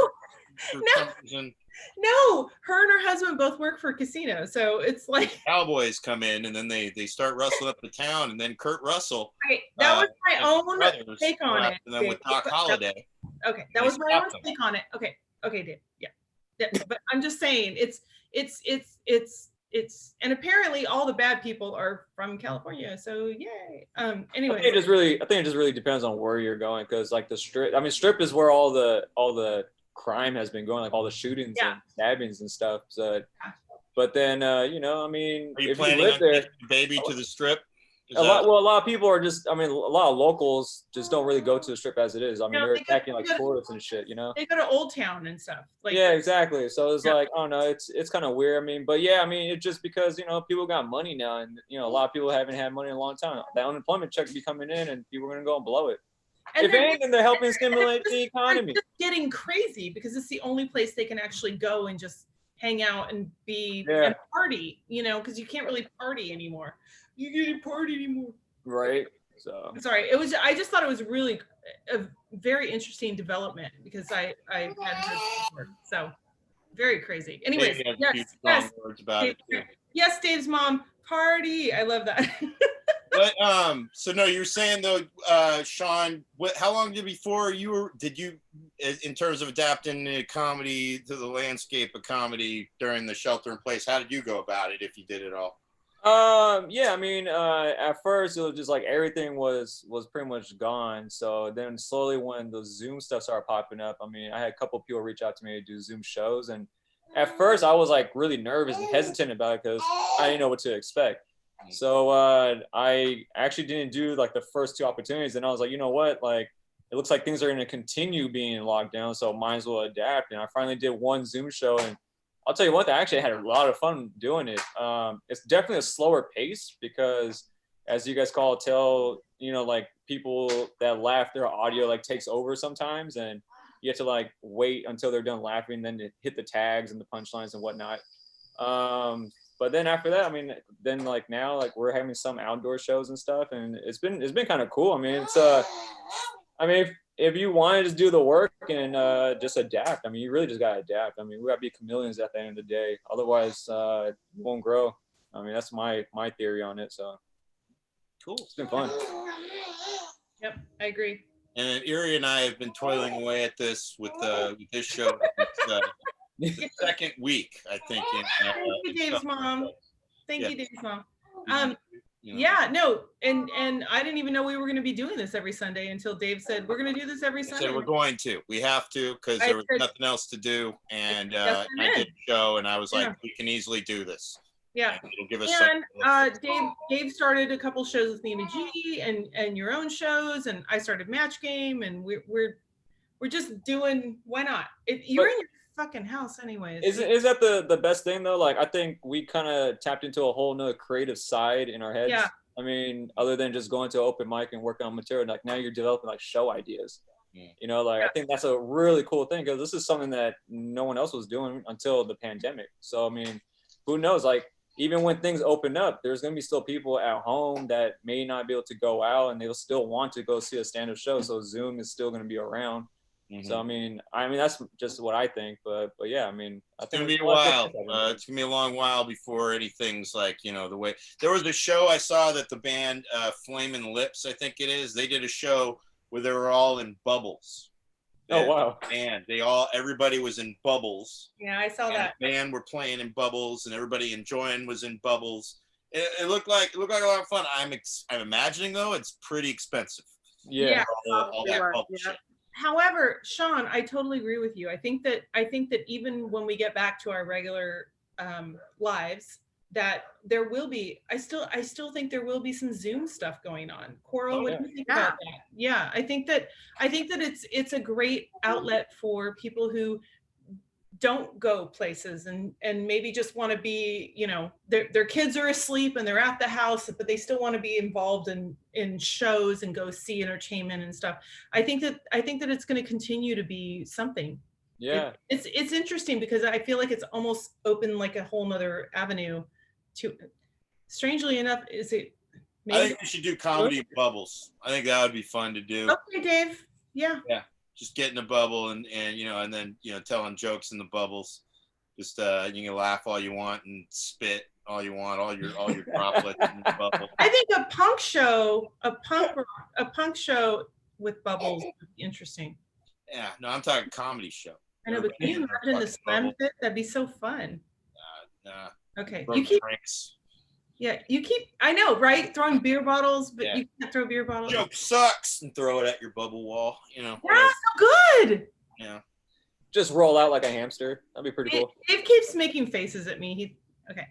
for No. some reason. No, her and her husband both work for a casino, so it's like Cowboys come in and then they start rustling up the town, and then Kurt Russell. that was my and own brothers take on left, it. and then with Doc Holliday. Okay, that they was my own stopped them. take on it. Okay, Dave. Yeah, but I'm just saying it's and apparently all the bad people are from California, so yay. Anyway, I think it just really depends on where you're going, because like the strip, I mean, strip is where all the crime has been going, like all the shootings and stabbings and stuff. So, but then you know, I mean, Are you if you planning live on there, taking the baby to the strip? a lot of people are just, I mean, a lot of locals just don't really go to the strip as it is. I mean, they're attacking like tourists and shit, you know? They go to Old Town and stuff. Like, yeah, exactly. So it's like, I don't know, it's kind of weird. I mean, but yeah, I mean, it's just because, you know, people got money now, and you know, a lot of people haven't had money in a long time. The unemployment check be coming in, and people are gonna go and blow it. and If anything, they're helping stimulate the economy. It's getting crazy because it's the only place they can actually go and just hang out and be and party, you know, because you can't really party anymore. You can't party anymore. Right. So sorry, I just thought it was really a very interesting development because I hadn't heard before. So very crazy. Anyways, yes, words about Dave, it too. Yes, Dave's mom, party. I love that. But so no, you're saying though, Sean, how long before did you in terms of adapting the comedy to the landscape of comedy during the shelter in place, how did you go about it, if you did it all? yeah, I mean, at first it was just like everything was pretty much gone. So then slowly when the Zoom stuff started popping up, I mean, I had a couple of people reach out to me to do Zoom shows, and at first I was like really nervous and hesitant about it because I didn't know what to expect. So I actually didn't do like the first two opportunities, and I was like, you know what, like it looks like things are going to continue being locked down, so might as well adapt. And I finally did one Zoom show, and I'll tell you what, I actually had a lot of fun doing it. It's definitely a slower pace because, as you guys tell, you know, like people that laugh, their audio like takes over sometimes, and you have to like wait until they're done laughing, then to hit the tags and the punchlines and whatnot. But then after that, I mean, then like now, like we're having some outdoor shows and stuff, and it's been kind of cool. I mean, it's I mean, if you want to just do the work and just adapt, I mean, you really just gotta adapt. I mean, we gotta be chameleons at the end of the day. Otherwise, it won't grow. I mean, that's my theory on it. So cool. It's been fun. Yep, I agree. And Eerie and I have been toiling away at this with this show. The second week, I think. Thank you, Dave's mom. Thank you, Dave's mom. You know. Yeah, no, and I didn't even know we were going to be doing this every Sunday until Dave said we're going to do this every Sunday. I said we're going to. We have to because there was nothing else to do, and I did a show, and I was like, we can easily do this. Yeah, and it'll give us. And Dave started a couple shows with Nina G and your own shows, and I started Match Game, and we're just doing. Why not? You're in your fucking house anyways. Is that the best thing though? Like I think we kind of tapped into a whole nother creative side in our heads. Yeah. I mean, other than just going to an open mic and working on material, like now you're developing like show ideas. You know, like I think that's a really cool thing because this is something that no one else was doing until the pandemic. So I mean, who knows? Like even when things open up, there's gonna be still people at home that may not be able to go out, and they'll still want to go see a stand-up show. So Zoom is still gonna be around. So I mean that's just what I think, but yeah, I mean I think it's gonna be a while. It's gonna be a long while before anything's like, you know, the way. There was a show I saw that the band Flamin' Lips, I think it is. They did a show where they were all in bubbles. Oh wow! And everybody was in bubbles. Yeah, I saw that. The band were playing in bubbles, and everybody enjoying was in bubbles. It looked like a lot of fun. I'm imagining though it's pretty expensive. Yeah. All that bubble shit. However, Sean, I totally agree with you. I think that even when we get back to our regular lives, that there will be. I still think there will be some Zoom stuff going on. Coral, what do you think about that? Yeah, I think that it's a great outlet for people who don't go places and maybe just want to be, you know, their kids are asleep and they're at the house, but they still want to be involved in shows and go see entertainment and stuff. I think that it's going to continue to be something. Yeah. It's interesting because I feel like it's almost open like a whole nother avenue to, strangely enough, is it? Maybe? I think we should do comedy in bubbles. I think that would be fun to do. Okay, Dave. Yeah. Yeah. just get in a bubble and and then telling jokes in the bubbles. Just you can laugh all you want and spit all you want, all your droplets in the bubble. I think a punk show with bubbles would be interesting. Yeah, no, I'm talking comedy show. I know, but can you imagine the slam fit? That'd be so fun. Nah. Okay, you keep drinks. Yeah, I know, right? Throwing beer bottles, but you can't throw beer bottles. Joke sucks, and throw it at your bubble wall. Yeah, so good. Yeah. Just roll out like a hamster. That'd be pretty cool. Dave keeps making faces at me. Okay.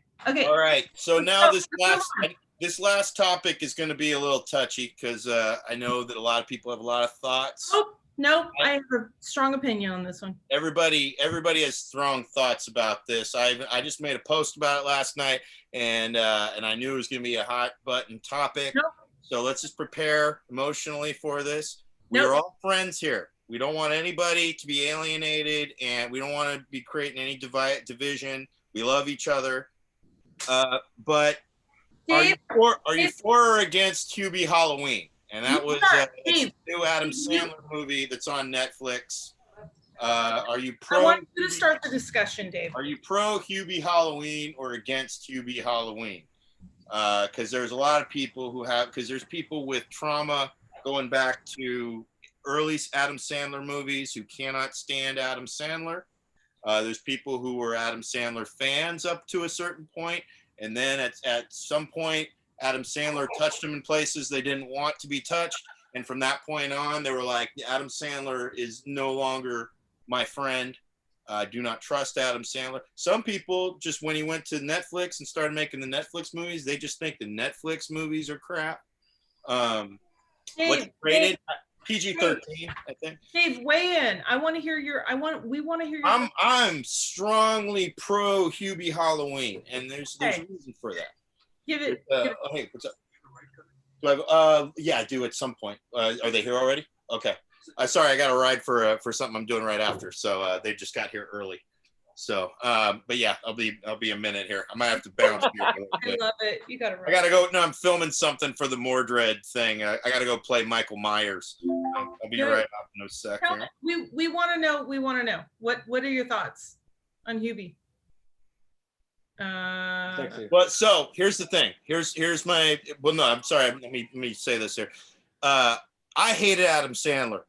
All right. So now this last topic is going to be a little touchy because I know that a lot of people have a lot of thoughts. Nope. I have a strong opinion on this one. Everybody has strong thoughts about this. I just made a post about it last night, and I knew it was going to be a hot button topic. Nope. So let's just prepare emotionally for this. We're all friends here. We don't want anybody to be alienated, and we don't want to be creating any division. We love each other. But Dave, are you for or against Hubie Halloween? And that was a new Adam Sandler movie that's on Netflix. Are you pro? I want you to start the discussion, Dave. Are you pro Hubie Halloween or against Hubie Halloween? Because there's a lot of people because there's people with trauma going back to early Adam Sandler movies who cannot stand Adam Sandler. There's people who were Adam Sandler fans up to a certain point, and then at some point, Adam Sandler touched them in places they didn't want to be touched, and from that point on, they were like, Adam Sandler is no longer my friend. Do not trust Adam Sandler. Some people just, when he went to Netflix and started making the Netflix movies, they just think the Netflix movies are crap. What's rated? PG-13, I think. Dave, weigh in. We want to hear your. I'm strongly pro Hubie Halloween, and there's a reason for that. Give it. Hey, what's up? Do I yeah, I do at some point. Are they here already? Okay. Sorry, I got a ride for something I'm doing right after, so they just got here early. So, but yeah, I'll be a minute here. I might have to bounce here a little bit. I love it. You got to. I gotta go. No, I'm filming something for the Mordred thing. I gotta go play Michael Myers. I'll be right up in a second. We want to know. We want to know. What are your thoughts on Hubie? Well, so here's the thing. Here's my. Well, no, I'm sorry. Let me say this here. I hated Adam Sandler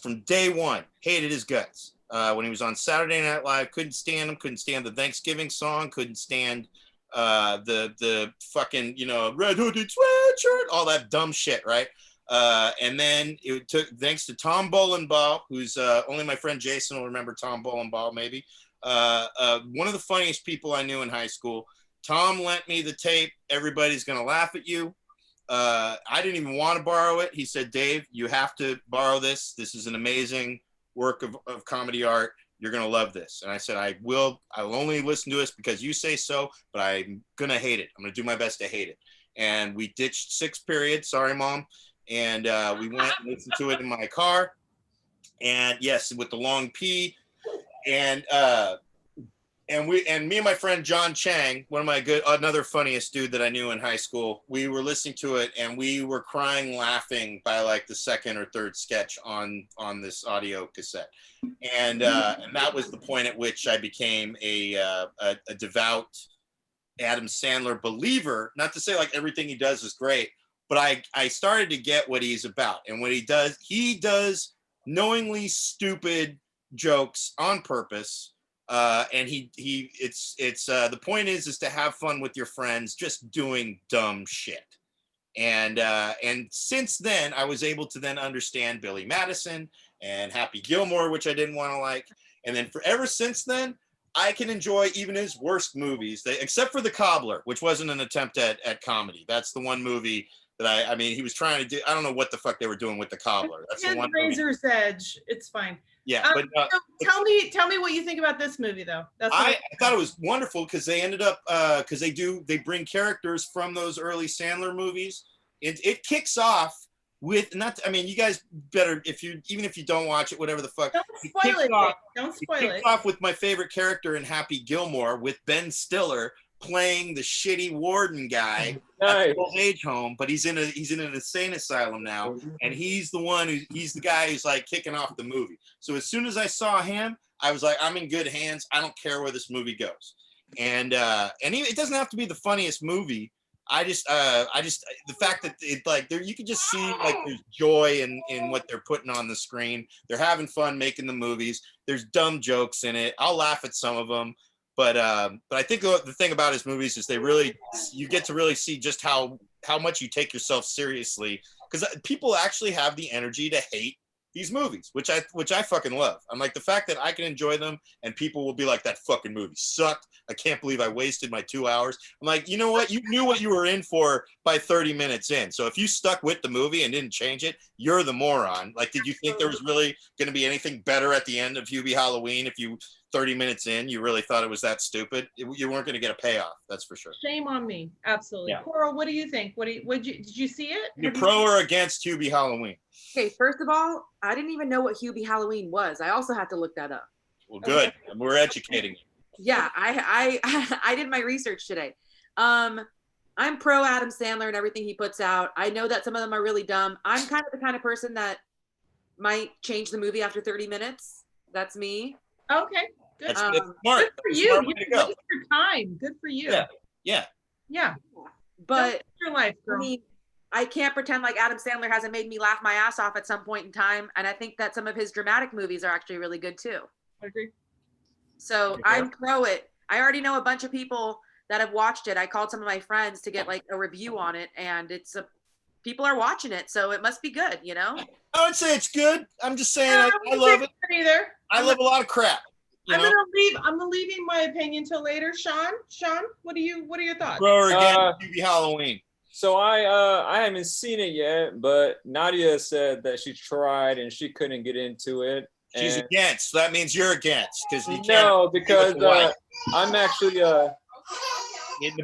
from day one. Hated his guts. When he was on Saturday Night Live, couldn't stand him. Couldn't stand the Thanksgiving song. Couldn't stand the fucking red hooded sweatshirt. All that dumb shit, right? And then it took, thanks to Tom Bolenbaugh, who's only my friend Jason will remember Tom Bolenbaugh, maybe. One of the funniest people I knew in high school. Tom lent me the tape. Everybody's gonna laugh at you. I didn't even want to borrow it. He said, Dave, you have to borrow this. This is an amazing work of comedy art. You're gonna love this. And I said, I'll only listen to this because you say so, but I'm gonna hate it. I'm gonna do my best to hate it. And we ditched 6th period. Sorry, Mom. And we went and listened to it in my car. And yes, with the long P. And me and my friend John Chang, another funniest dude that I knew in high school, we were listening to it and we were crying, laughing by like the 2nd or 3rd sketch on this audio cassette. And that was the point at which I became a devout Adam Sandler believer. Not to say like everything he does is great, but I started to get what he's about. And what he does knowingly stupid jokes on purpose. And the point is to have fun with your friends, just doing dumb shit. And since then I was able to then understand Billy Madison and Happy Gilmore, which I didn't want to like. And then ever since then, I can enjoy even his worst movies, except for The Cobbler, which wasn't an attempt at comedy. That's the one movie that I mean, he was trying to do. I don't know what the fuck they were doing with The Cobbler. That's the one. Razor's Edge. It's fine. Yeah, but so tell me what you think about this movie, though. I thought it was wonderful because they ended up because they bring characters from those early Sandler movies. It kicks off with you guys better even if you don't watch it, whatever the fuck. Don't spoil it. Don't spoil it. Kicks off with my favorite character in Happy Gilmore with Ben Stiller playing the shitty warden guy at the old age home, but he's in an insane asylum now, and he's the guy who's like kicking off the movie. So as soon as I saw him, I was like, I'm in good hands. I don't care where this movie goes. And even, it doesn't have to be the funniest movie. I just the fact that it like there you can just see like there's joy in what they're putting on the screen. They're having fun making the movies. There's dumb jokes in it. I'll laugh at some of them, but I think the thing about his movies is you get to really see just how much you take yourself seriously, because people actually have the energy to hate these movies, which I fucking love. I'm like, the fact that I can enjoy them and people will be like, that fucking movie sucked. I can't believe I wasted my 2 hours. I'm like, you know what? You knew what you were in for by 30 minutes in. So if you stuck with the movie and didn't change it, you're the moron. Like, did you think there was really going to be anything better at the end of Hubie Halloween if you 30 minutes in, you really thought it was that stupid? You weren't going to get a payoff. That's for sure. Shame on me. Absolutely. Yeah. Coral, what do you think? Did you see it? You're pro or against Hubie Halloween? Okay, first of all, I didn't even know what Hubie Halloween was. I also had to look that up. Well, good. And we're educating you. Yeah, I did my research today. I'm pro Adam Sandler and everything he puts out. I know that some of them are really dumb. I'm kind of the kind of person that might change the movie after 30 minutes. That's me. Okay, good. That's smart. Good for you. You waste your time. Good for you. Yeah. But your life, girl. I mean, I can't pretend like Adam Sandler hasn't made me laugh my ass off at some point in time. And I think that some of his dramatic movies are actually really good too. I agree. So I'm pro it. I already know a bunch of people that have watched it. I called some of my friends to get like a review on it, and people are watching it, so it must be good, you know? I would say it's good. I'm just saying I love it. Either. I love a lot of crap. I'm leaving my opinion till later. Sean, what are your thoughts? Pro or against Hubie Halloween? So I haven't seen it yet, but Nadia said that she tried and she couldn't get into it. She's against. So that means you're against, because you can't. No, because I'm actually the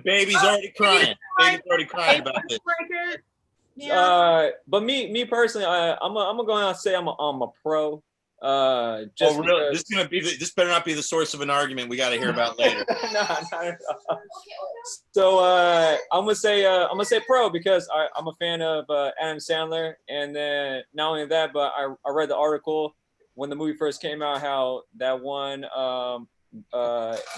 baby's already crying. Baby's already crying about this. Yeah. But me personally, I'm going to say I'm a pro. Really? This better not be the source of an argument we got to hear about later. No. So I'm gonna say pro, because I'm a fan of Adam Sandler, and then not only that, but I read the article when the movie first came out, how that one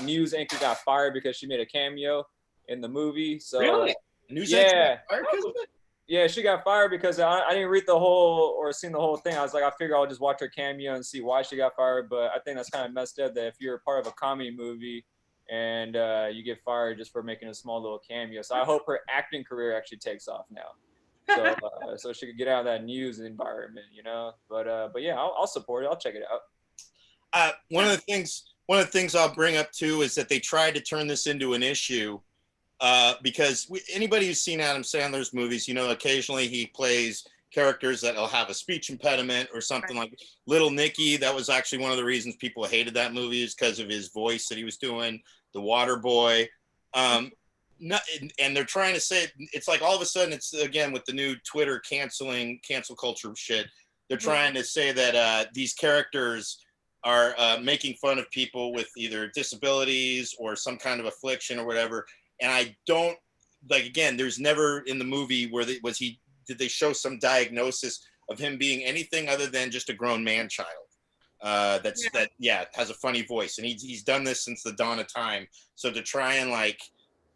news anchor got fired because she made a cameo in the movie. So really? News anchor got fired because of it? Yeah, she got fired because I didn't read the whole or seen the whole thing. I was like, I figure I'll just watch her cameo and see why she got fired. But I think that's kind of messed up, that if you're part of a comedy movie and you get fired just for making a small little cameo. So I hope her acting career actually takes off now. So she could get out of that news environment, you know. But yeah, I'll support it. I'll check it out. One of the things I'll bring up too is that they tried to turn this into an issue. Because anybody who's seen Adam Sandler's movies, you know, occasionally he plays characters that'll have a speech impediment or something. Like Little Nicky. That was actually one of the reasons people hated that movie, is because of his voice that he was doing. The Water Boy. And they're trying to say, it's like all of a sudden, it's again with the new Twitter cancel culture shit. They're trying to say that these characters are making fun of people with either disabilities or some kind of affliction or whatever. And I don't like, again, there's never in the movie did they show some diagnosis of him being anything other than just a grown man child that has a funny voice, and he's done this since the dawn of time. So to try and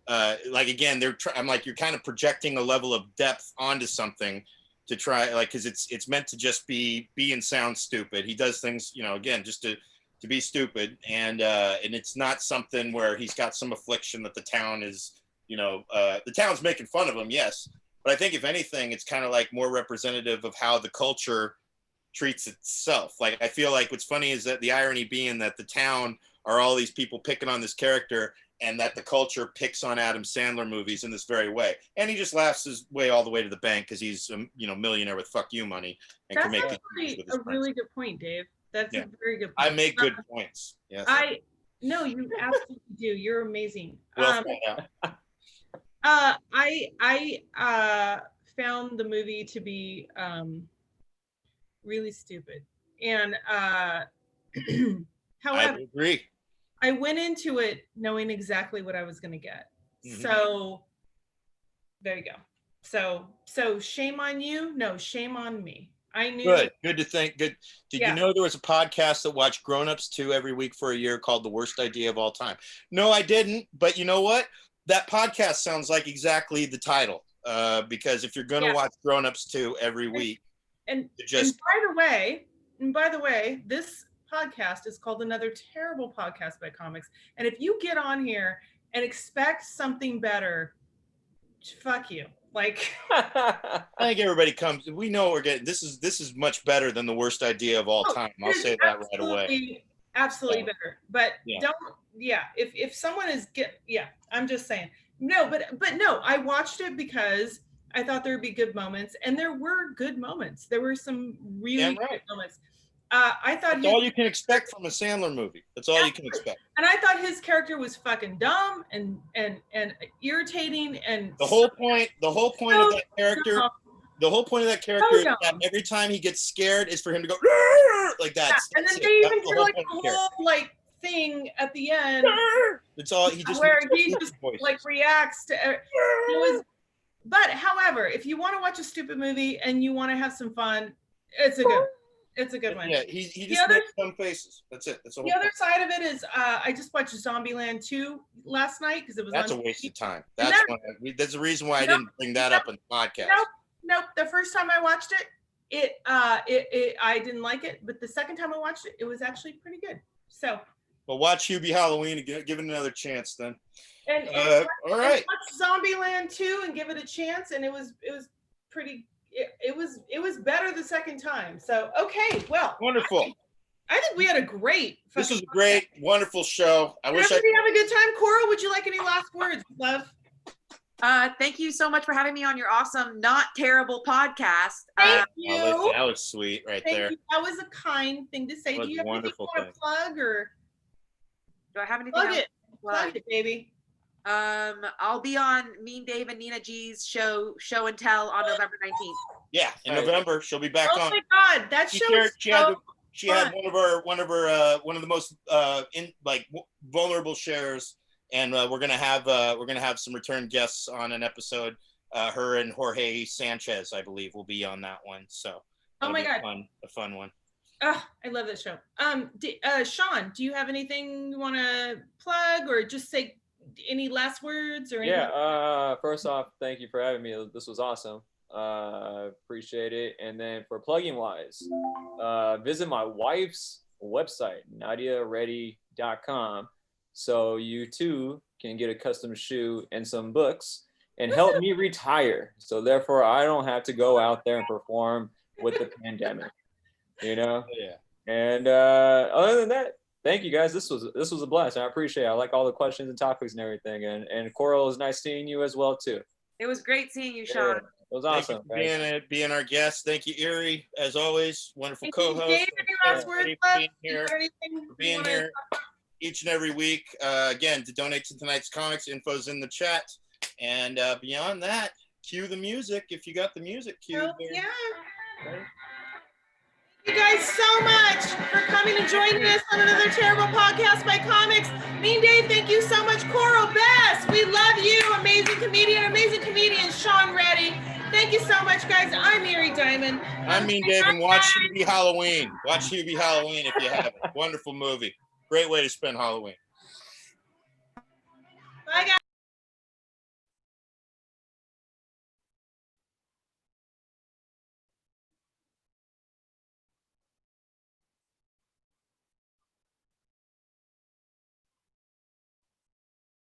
again, I'm like, you're kind of projecting a level of depth onto something to try, like, because it's meant to just be and sound stupid. He does things, you know, again, just to be stupid, and it's not something where he's got some affliction that the town is, you know, the town's making fun of him, yes, but I think if anything, it's kind of like more representative of how the culture treats itself. Like, I feel like what's funny is that the irony being that the town are all these people picking on this character, and that the culture picks on Adam Sandler movies in this very way, and he just laughs his way all the way to the bank because he's a millionaire with fuck you money and can make it with his friends. Really good point, Dave. That's a very good point. I make good points. Yes. No, you absolutely do. You're amazing. Well, I found the movie to be really stupid, and however, I agree. I went into it knowing exactly what I was going to get. Mhm. So there you go. So shame on you. No, shame on me. I knew. Good to think. Good. Did Yeah. you know there was a podcast that watched Grown Ups 2 every week for a year called The Worst Idea of All Time? No, I didn't. But you know what? That podcast sounds like exactly the title. Because if you're going to watch Grown Ups 2 every week, And just and by the way, this podcast is called Another Terrible Podcast by Comics. And if you get on here and expect something better, fuck you. Like, I think everybody comes. We know we're getting. This is much better than The Worst Idea of All Time. I'll say that right away. Absolutely better. But Yeah. don't. Yeah. If someone is I'm just saying. No, but no, I watched it because I thought there would be good moments, and there were good moments. There were some really good moments. I thought that's all you can expect from a Sandler movie. That's all you can expect. And I thought his character was fucking dumb and irritating, and the whole point of that character. dumb. The whole point of that character is that every time he gets scared is for him to go like that. Yeah. And then they even did like a whole like thing at the end. It's all he just where he just like reacts to it was. But however, if you want to watch a stupid movie and you want to have some fun, it's a good one. Yeah, he just makes fun faces. That's it. That's all. The other side of it is I just watched Zombieland 2 last night because it was. That's a waste of time. That's the reason why I didn't bring that up in the podcast. Nope. The first time I watched it, I didn't like it, but the second time I watched it, it was actually pretty good. So. Well, watch Hubie Halloween and give it another chance then. And all right. Watch Zombieland 2 and give it a chance, and it was pretty. It was better the second time. So okay, well, wonderful. I think we had a great. This was a great, wonderful show. I wish everybody have a good time. Coral, would you like any last words, love? Thank you so much for having me on your awesome, not terrible podcast. Thank you. That was sweet, right there. You. That was a kind thing to say. Do you have anything you want to plug, or do I have anything? Plug it, baby. I'll be on Mean Dave and Nina G's show and tell on November 19th. Yeah, in November she'll be back on. Oh my God, that show! She had one of the most vulnerable shares, and we're gonna have some return guests on an episode. Her and Jorge Sanchez, I believe, will be on that one. So oh my God, a fun one. I love this show. Sean, do you have anything you want to plug, or just say any last words or anything? First off, thank you for having me. This was awesome. Appreciate it. And then for plugging wise, visit my wife's website, nadiareddy.com, so you too can get a custom shoe and some books and help me retire, so therefore I don't have to go out there and perform with the pandemic, Yeah. And other than that, thank you guys. This was a blast. I appreciate it. I like all the questions and topics and everything. And Coral, it was nice seeing you as well too. It was great seeing you, Sean. Yeah, it was awesome. Thank you for being our guest. Thank you, Eerie, as always. Wonderful co-host. Dave, any last words? Being here each and every week. Again, to donate to tonight's comics, info's in the chat. And beyond that, cue the music if you got the music cued. Yeah. Okay. Thank you guys so much for coming and joining us on Another Terrible Podcast by Comics. Mean Dave, thank you so much. Coral, Bess, we love you. Amazing comedian, Sean Reddy. Thank you so much, guys. I'm Eerie Diamond. I'm Mean Dave, and watch Hubie Halloween. Watch Hubie Halloween if you haven't. Wonderful movie. Great way to spend Halloween.